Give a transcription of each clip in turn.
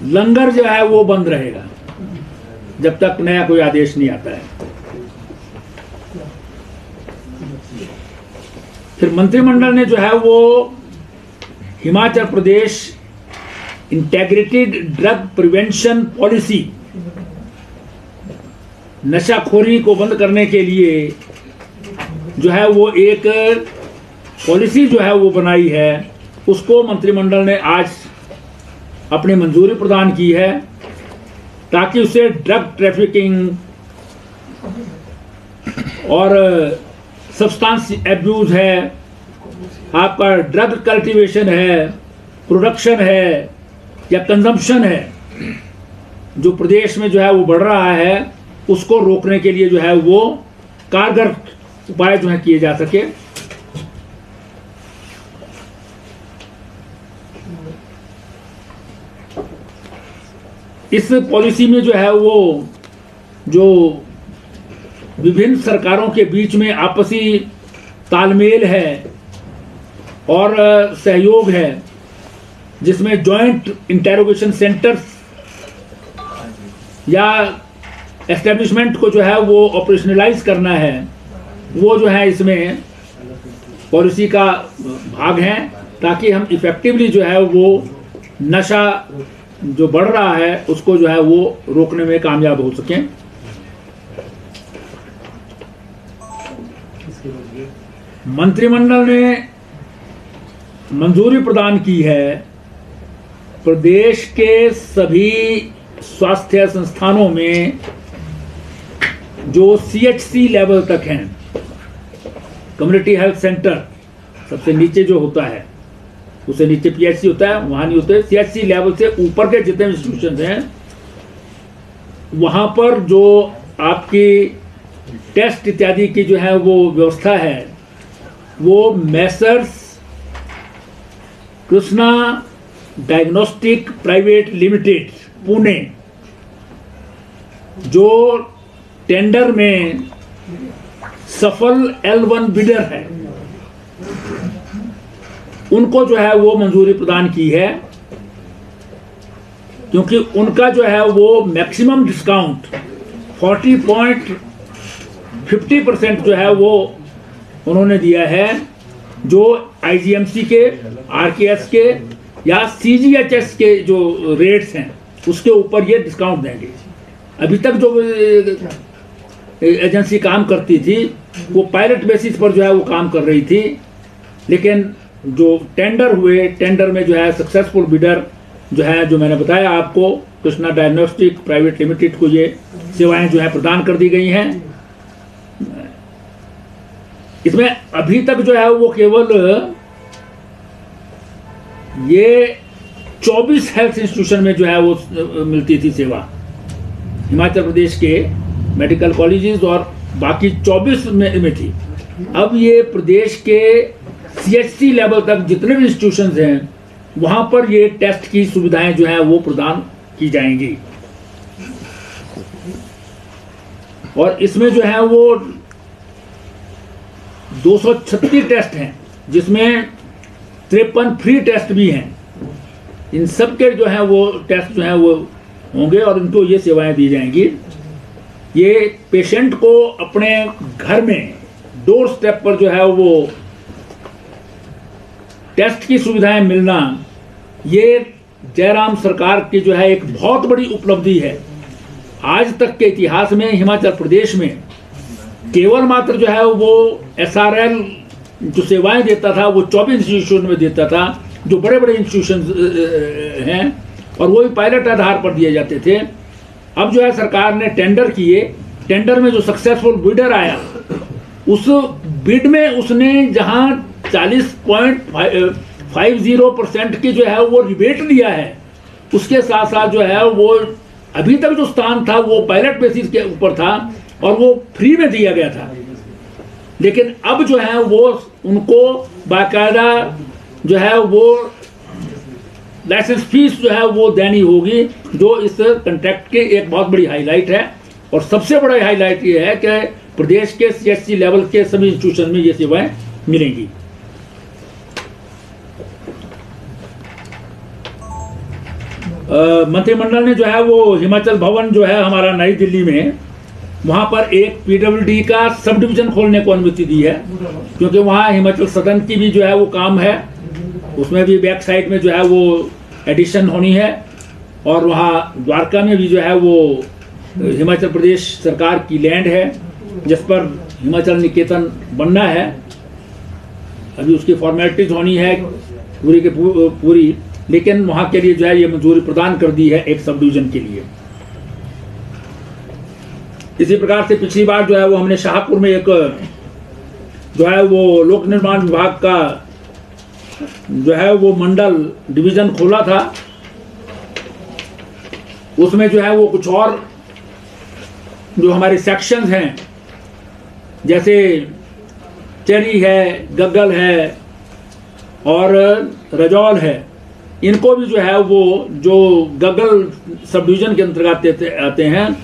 लंगर जो है वो बंद रहेगा जब तक नया कोई आदेश नहीं आता है। फिर मंत्रिमंडल ने जो है वो Himachal Pradesh integrated drug prevention policy, नशाखोरी को बंद करने के लिए जो है वो एक पॉलिसी जो है वो बनाई है, उसको मंत्रिमंडल ने आज अपनी मंजूरी प्रदान की है, ताकि उसे ड्रग ट्रैफिकिंग और सब्सटेंस एब्यूज है, आपका ड्रग कल्टीवेशन है, प्रोडक्शन है या कंजम्पशन है, जो प्रदेश में जो है वो बढ़ रहा है, उसको रोकने के लिए जो है वो कारगर उपाय जो है किए जा सके। इस पॉलिसी में जो है वो जो विभिन्न सरकारों के बीच में आपसी तालमेल है और सहयोग है, जिसमें जॉइंट इंटेरोगेशन सेंटर्स या एस्टेब्लिशमेंट को जो है वो ऑपरेशनलाइज करना है, वो जो है इसमें पॉलिसी का भाग है, ताकि हम इफेक्टिवली जो है वो नशा जो बढ़ रहा है उसको जो है वो रोकने में कामयाब हो सकें। मंत्रिमंडल ने मंजूरी प्रदान की है प्रदेश के सभी स्वास्थ्य संस्थानों में जो CHC लेवल तक हैं, कम्युनिटी हेल्थ सेंटर सबसे नीचे जो होता है, उससे नीचे PHC होता है, वहां नहीं होते, CHC लेवल से ऊपर के जितने इंस्टीट्यूशन हैं, वहां पर जो आपकी टेस्ट इत्यादि की जो है वो व्यवस्था है, वो Messrs Krishna diagnostic private limited Pune, जो टेंडर में सफल L1 बिडर है, उनको जो है वो मंजूरी प्रदान की है, क्योंकि उनका जो है वो मैक्सिमम डिस्काउंट 40.50% जो है वो उन्होंने दिया है, जो IGMC के, RKS के या CGHS के जो रेट्स हैं उसके ऊपर ये डिस्काउंट देंगे। अभी तक जो एजेंसी काम करती थी वो पायलट बेसिस पर जो है वो काम कर रही थी, लेकिन जो टेंडर हुए, टेंडर में जो है सक्सेसफुल बिडर जो है, जो मैंने बताया आपको, कृष्णा डायग्नोस्टिक प्राइवेट लिमिटेड को ये सेवाएं जो है प्रदान कर दी गई हैं। इसमें अभी तक जो है वो केवल ये 24 हेल्थ इंस्टीट्यूशन में जो है वो मिलती थी सेवा, हिमाचल प्रदेश के मेडिकल कॉलेजेस और बाकी 24 में थी। अब ये प्रदेश के CHC लेवल तक जितने भी इंस्टीट्यूशंस हैं, वहां पर ये टेस्ट की सुविधाएं जो है वो प्रदान की जाएंगी। और इसमें जो है वो 236 टेस्ट हैं, जिसमें 53 फ्री टेस्ट भी हैं। इन सब के जो है वो टेस्ट जो है वो होंगे और इनको ये सेवाएं दी जाएंगी। ये पेशेंट को अपने घर में डोर स्टेप पर जो है वो टेस्ट की सुविधाएं मिलना, ये जयराम सरकार की जो है एक बहुत बड़ी उपलब्धि है। आज तक के इतिहास में हिमाचल प्रदेश में केवल मात्र जो है वो SRL जो सेवाएं देता था वो 24 इंस्टीट्यूशन में देता था, जो बड़े बड़े इंस्टीट्यूशन हैं, और वो भी पायलट आधार पर दिए जाते थे। अब जो है सरकार ने टेंडर किए, टेंडर में जो सक्सेसफुल बिडर आया, उस बिड में उसने जहां 40.50% की जो है वो रिबेट दिया है, उसके साथ साथ जो है वो अभी तक जो स्थान था वो पायलट बेसिस के ऊपर था और वो फ्री में दिया गया था, लेकिन अब जो है वो उनको बाकायदा जो है वो लाइसेंस फीस जो है वो देनी होगी, जो इस कॉन्ट्रैक्ट की एक बहुत बड़ी हाईलाइट है। और सबसे बड़ा हाईलाइट ये है कि प्रदेश के CHC लेवल के सभी इंस्टीट्यूशन में ये सेवाएं मिलेंगी। मंत्रिमंडल ने जो है वो हिमाचल भवन जो है हमारा नई दिल्ली में, वहाँ पर एक पीडब्ल्यूडी का सब डिवीजन खोलने को अनुमति दी है, क्योंकि वहाँ हिमाचल सदन की भी जो है वो काम है, उसमें भी बैक साइड में जो है वो एडिशन होनी है, और वहाँ द्वारका में भी जो है वो हिमाचल प्रदेश सरकार की लैंड है जिस पर हिमाचल निकेतन बनना है। अभी उसकी फॉर्मेलिटीज होनी है पूरी के पूरी, लेकिन वहाँ के लिए जो है ये मंजूरी प्रदान कर दी है एक सब डिवीजन के लिए। इसी प्रकार से पिछली बार जो है वो हमने शाहपुर में एक जो है वो लोक निर्माण विभाग का जो है वो मंडल डिवीजन खोला था। उसमें जो है वो कुछ और जो हमारे सेक्शंस हैं, जैसे चेरी है, गग्गल है और रजौल है, इनको भी जो है वो जो गग्गल सब डिवीजन के अंतर्गत आते हैं,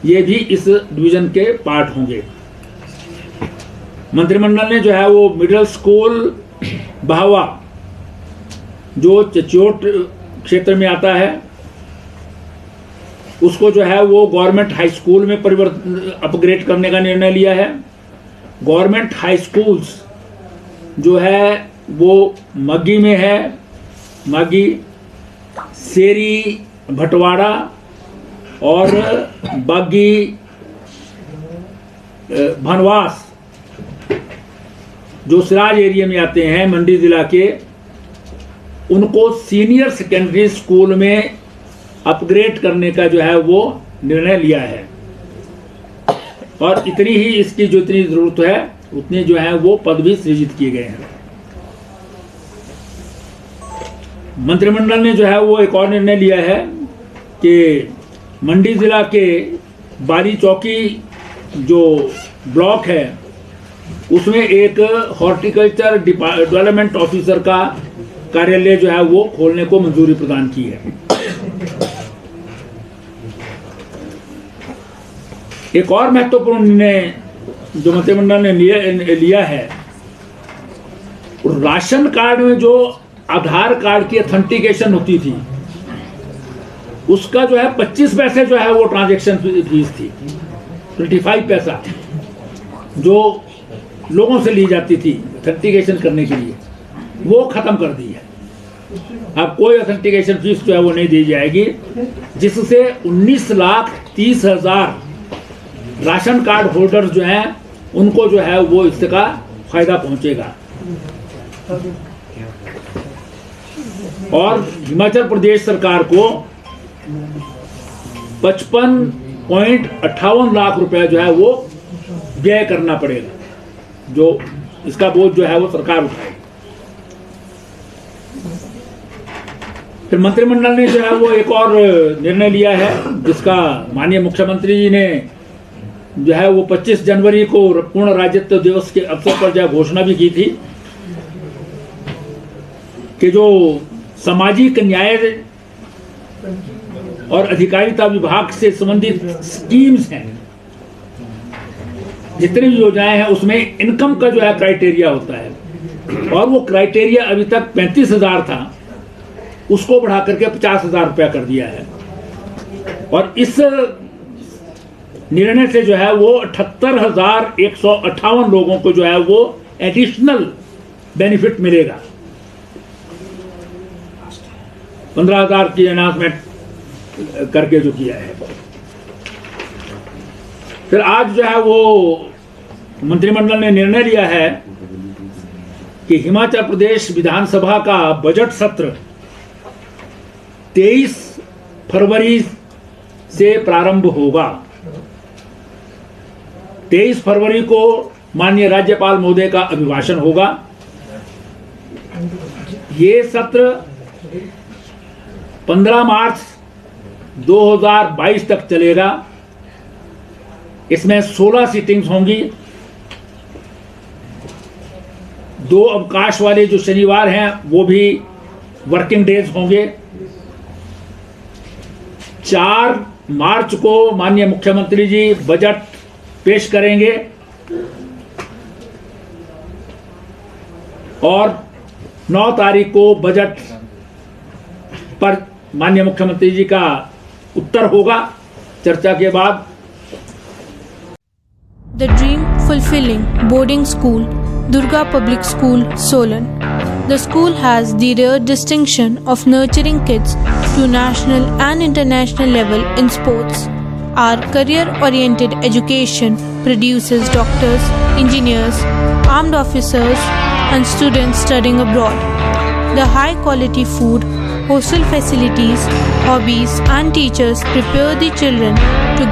ये भी इस डिवीजन के पार्ट होंगे। मंत्रिमंडल ने जो है वो मिडिल स्कूल बहावा जो चचोट क्षेत्र में आता है, उसको जो है वो गवर्नमेंट हाई स्कूल में अपग्रेड करने का निर्णय लिया है। गवर्नमेंट हाई स्कूल्स जो है वो मग्गी में है, मग्गी, सेरी, भटवाड़ा और बागी भनवास जो सिराज एरिया में आते हैं मंडी जिला के, उनको सीनियर सेकेंडरी स्कूल में अपग्रेड करने का जो है वो निर्णय लिया है। और इतनी ही इसकी जो इतनी जरूरत है उतने जो है वो पद भी सृजित किए गए हैं। मंत्रिमंडल ने जो है वो एक और निर्णय लिया है कि मंडी जिला के बारी चौकी जो ब्लॉक है उसमें एक हॉर्टिकल्चर डेवलपमेंट ऑफिसर का कार्यालय जो है वो खोलने को मंजूरी प्रदान की है। एक और महत्वपूर्ण निर्णय जो मंत्रिमंडल ने लिया है, राशन कार्ड में जो आधार कार्ड की ऑथेंटिकेशन होती थी उसका जो है 25 पैसे जो है वो ट्रांजैक्शन फीस थी, 25 पैसा जो लोगों से ली जाती थी ऑथेंटिकेशन करने के लिए, वो खत्म कर दी है। अब कोई ऑथेंटिकेशन फीस जो है वो नहीं दी जाएगी, जिससे 19,30,000 राशन कार्ड होल्डर्स जो हैं उनको जो है वो इसका फायदा पहुंचेगा। और हिमाचल प्रदेश सरकार को 55.58 लाख रुपए जो है वो व्यय करना पड़ेगा, जो इसका बोझ जो है वो सरकार उठाएगी। फिर मंत्रिमंडल ने जो है वो एक और निर्णय लिया है जिसका माननीय मुख्यमंत्री जी ने जो है वो 25 जनवरी को पूर्ण राज्यत्व दिवस के अवसर पर जो घोषणा भी की थी कि जो सामाजिक न्याय और अधिकारिता विभाग से संबंधित स्कीम्स हैं, जितनी भी योजनाएं हैं, उसमें इनकम का जो है क्राइटेरिया होता है, और वो क्राइटेरिया अभी तक 35,000 था, उसको बढ़ा करके 50,000 रुपया कर दिया है। और इस निर्णय से जो है वो 78,158 लोगों को जो है वो एडिशनल बेनिफिट मिलेगा। 15,000 की अनाउंसमेंट करके जो किया है। फिर आज जो है वो मंत्रिमंडल ने निर्णय लिया है कि हिमाचल प्रदेश विधानसभा का बजट सत्र 23 फरवरी से प्रारंभ होगा। 23 फरवरी को माननीय राज्यपाल महोदय का अभिभाषण होगा। ये सत्र 15 मार्च 2022 तक चलेगा। इसमें 16 सीटिंग्स होंगी। 2 अवकाश वाले जो शनिवार हैं वो भी वर्किंग डेज होंगे। 4 मार्च को माननीय मुख्यमंत्री जी बजट पेश करेंगे और 9 तारीख को बजट पर माननीय मुख्यमंत्री जी का उत्तर होगा चर्चा के बाद। The Dream Fulfilling Boarding School, Durga Public School, Solan. The school has the rare distinction of nurturing kids to national and international level in sports. Our career-oriented education produces doctors, engineers, armed officers, and students studying abroad. The high-quality food, hostel facilities, hobbies, and teachers prepare the children to